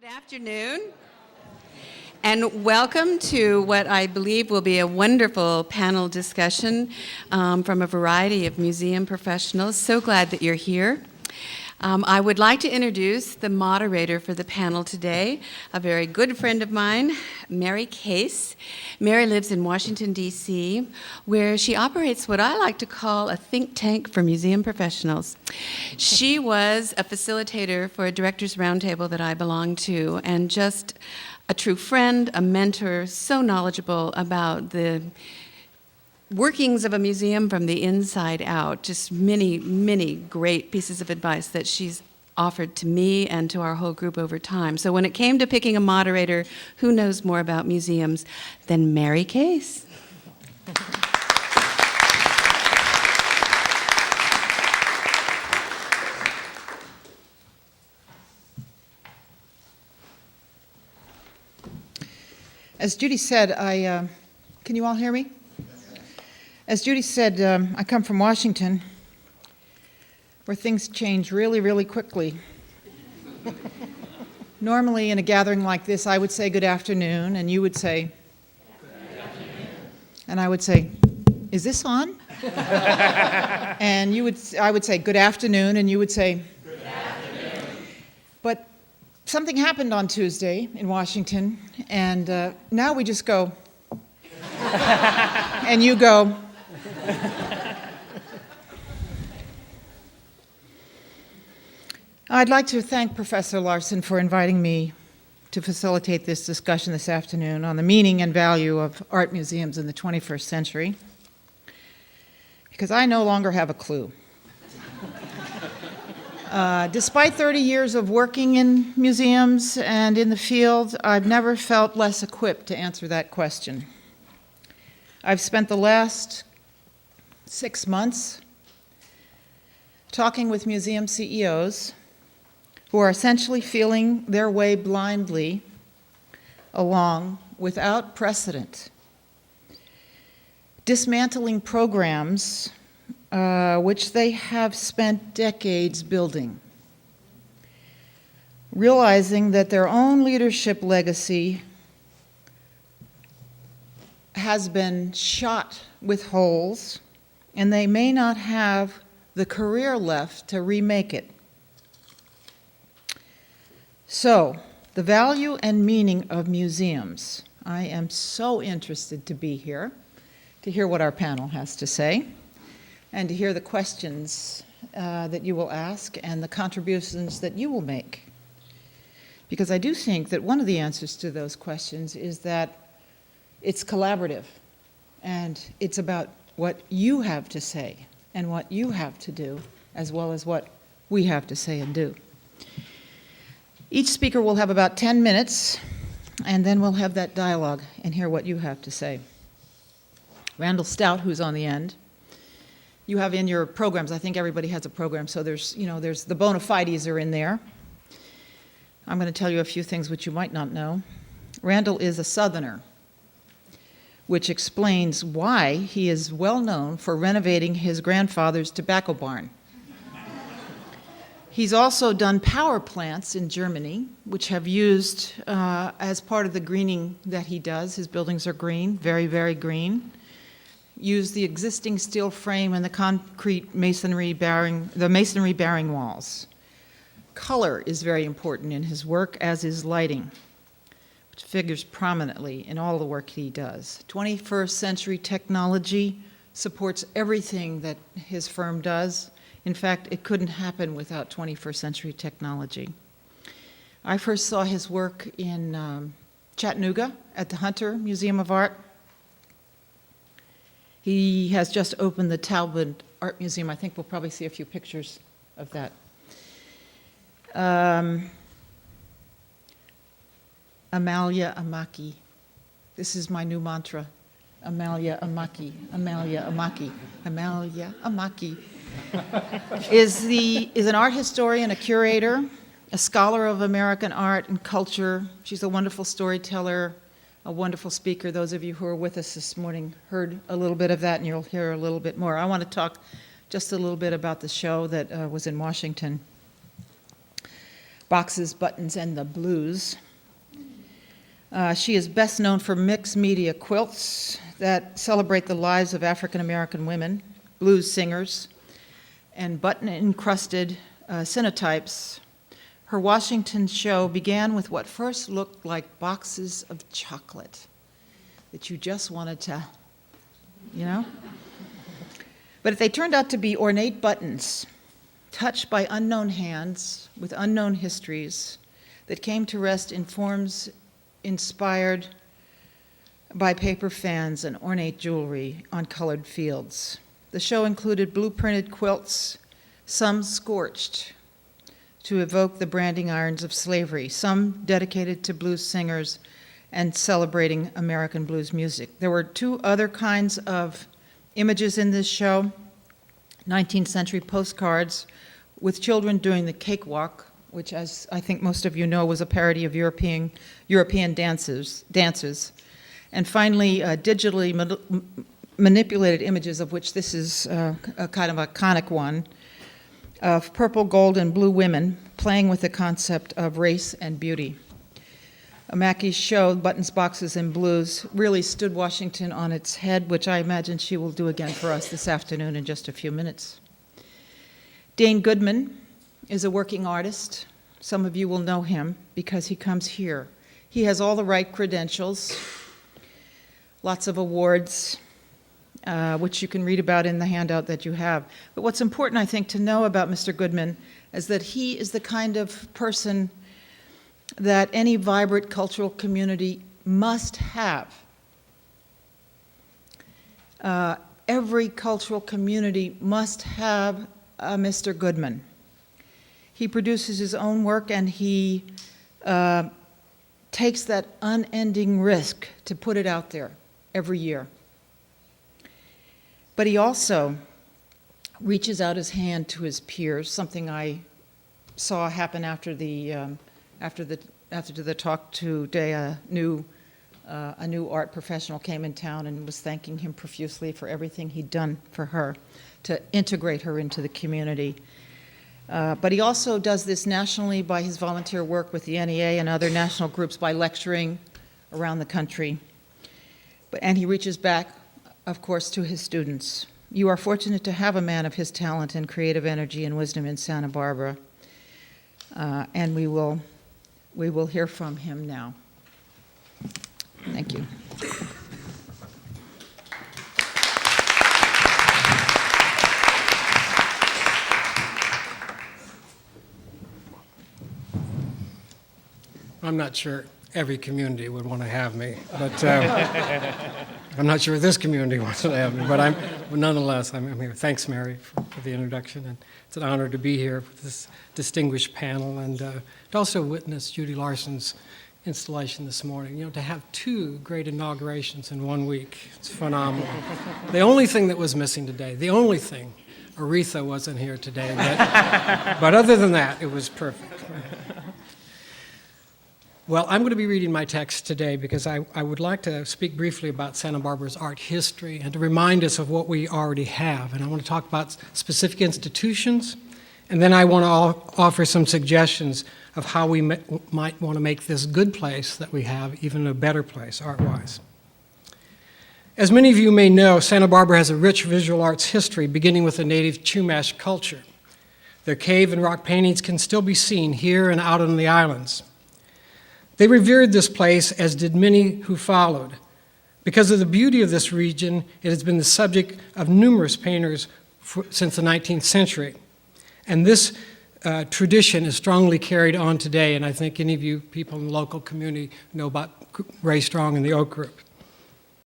Afternoon, and welcome to what I believe will be a wonderful panel discussion from a variety of museum professionals. So glad that you're here. I would like to introduce the moderator for the panel today, a very good friend of mine, Mary Case. Mary lives in Washington, D.C., where she operates what I like to call a think tank for museum professionals. She was a facilitator for a director's roundtable that I belong to, and just a true friend, a mentor, so knowledgeable about the workings of a museum from the inside out. Just many, many great pieces of advice that she's offered to me and to our whole group over time. So when it came to picking a moderator who knows more about museums than Mary Case. As Judy said, can you all hear me? As Judy said, I come from Washington, where things change really, really quickly. Normally, in a gathering like this, I would say good afternoon, and you would say, good afternoon. And I would say, is this on? And I would say, good afternoon, and you would say, good afternoon. But something happened on Tuesday in Washington, and now we just go, and you go. I'd like to thank Professor Larson for inviting me to facilitate this discussion this afternoon on the meaning and value of art museums in the 21st century, because I no longer have a clue. Despite 30 years of working in museums and in the field, I've never felt less equipped to answer that question. I've spent the last 6 months talking with museum CEOs who are essentially feeling their way blindly along without precedent, dismantling programs which they have spent decades building, realizing that their own leadership legacy has been shot with holes, and they may not have the career left to remake it. So, the value and meaning of museums. I am so interested to be here, to hear what our panel has to say, and to hear the questions that you will ask and the contributions that you will make. Because I do think that one of the answers to those questions is that it's collaborative, and it's about what you have to say and what you have to do, as well as what we have to say and do. Each speaker will have about 10 minutes, and then we'll have that dialogue and hear what you have to say. Randall Stout, who's on the end, you have in your programs, I think everybody has a program, so there's the bona fides are in there. I'm going to tell you a few things which you might not know. Randall is a Southerner, which explains why he is well known for renovating his grandfather's tobacco barn. He's also done power plants in Germany, which have used, as part of the greening that he does, his buildings are green, very, very green, use the existing steel frame and the concrete masonry bearing walls. Color is very important in his work, as is lighting, which figures prominently in all the work he does. 21st century technology supports everything that his firm does. In fact, it couldn't happen without 21st century technology. I first saw his work in Chattanooga at the Hunter Museum of Art. He has just opened the Talbot Art Museum. I think we'll probably see a few pictures of that. Amalia, Amaki. This is my new mantra. Amalia, Amaki. Amalia, Amaki. Amalia, Amaki. Is an art historian, a curator, a scholar of American art and culture. She's a wonderful storyteller, a wonderful speaker. Those of you who are with us this morning heard a little bit of that, and you'll hear a little bit more. I want to talk just a little bit about the show that was in Washington. Boxes, Buttons, and the Blues. She is best known for mixed media quilts that celebrate the lives of African American women, blues singers, and button-encrusted cynotypes. Her Washington show began with what first looked like boxes of chocolate that you just wanted to, But they turned out to be ornate buttons, touched by unknown hands with unknown histories that came to rest in forms inspired by paper fans and ornate jewelry on colored fields. The show included blue-printed quilts, some scorched to evoke the branding irons of slavery, some dedicated to blues singers and celebrating American blues music. There were two other kinds of images in this show: 19th century postcards with children doing the cakewalk, which, as I think most of you know, was a parody of European dances. And finally, digitally manipulated images, of which this is a kind of iconic one, of purple, gold, and blue women playing with the concept of race and beauty. Amaki's show, Buttons, Boxes, and Blues, really stood Washington on its head, which I imagine she will do again for us this afternoon in just a few minutes. Dane Goodman is a working artist. Some of you will know him because he comes here. He has all the right credentials, lots of awards, which you can read about in the handout that you have. But what's important, I think, to know about Mr. Goodman is that he is the kind of person that any vibrant cultural community must have. Every cultural community must have a Mr. Goodman. He produces his own work, and he takes that unending risk to put it out there every year. But he also reaches out his hand to his peers, something I saw happen after the talk today. A new art professional came in town and was thanking him profusely for everything he'd done for her to integrate her into the community. But he also does this nationally by his volunteer work with the NEA and other national groups by lecturing around the country. And he reaches back, of course, to his students. You are fortunate to have a man of his talent and creative energy and wisdom in Santa Barbara. And we will hear from him now. Thank you. I'm not sure every community would want to have me, but I'm not sure this community wants to have me, but nonetheless, I'm here. Thanks, Mary, for the introduction, and it's an honor to be here with this distinguished panel and to also witness Judy Larson's installation this morning. To have two great inaugurations in 1 week, it's phenomenal. The only thing that was missing today, Aretha wasn't here today, but other than that, it was perfect. Well, I'm going to be reading my text today because I would like to speak briefly about Santa Barbara's art history and to remind us of what we already have. And I want to talk about specific institutions, and then I want to offer some suggestions of how we might want to make this good place that we have even a better place art-wise. As many of you may know, Santa Barbara has a rich visual arts history beginning with the native Chumash culture. Their cave and rock paintings can still be seen here and out on the islands. They revered this place, as did many who followed. Because of the beauty of this region, it has been the subject of numerous painters since the 19th century. And this tradition is strongly carried on today, and I think any of you people in the local community know about Ray Strong and the Oak Group.